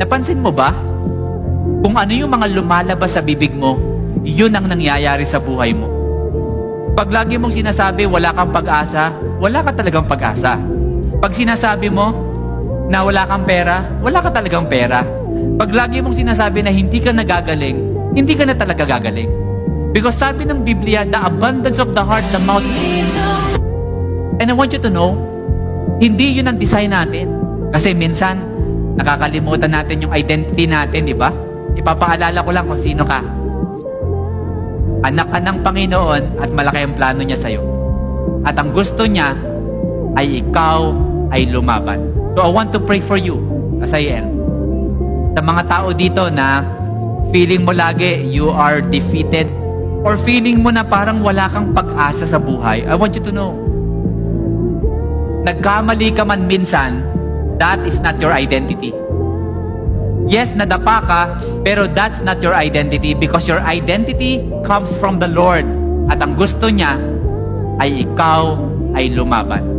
Napansin mo ba? Kung ano yung mga lumalabas sa bibig mo, yun ang nangyayari sa buhay mo. Pag lagi mong sinasabi wala kang pag-asa, wala ka talagang pag-asa. Pag sinasabi mo na wala kang pera, wala ka talagang pera. Pag lagi mong sinasabi na hindi ka nagagaling, hindi ka na talaga gagaling. Because sabi ng Biblia, the abundance of the heart, the mouth. And I want you to know, hindi yun ang design natin. Kasi minsan, nakakalimutan natin yung identity natin, di ba? Ipapaalala ko lang kung sino ka. Anak ka ng Panginoon at malaki ang plano niya sa'yo. At ang gusto niya ay ikaw ay lumaban. So I want to pray for you as I end. Sa mga tao dito na feeling mo lagi you are defeated or feeling mo na parang wala kang pag-asa sa buhay, I want you to know, nagkamali ka man minsan, that is not your identity. Yes, nadapa ka, pero that's not your identity because your identity comes from the Lord. At ang gusto niya ay ikaw ay lumaban.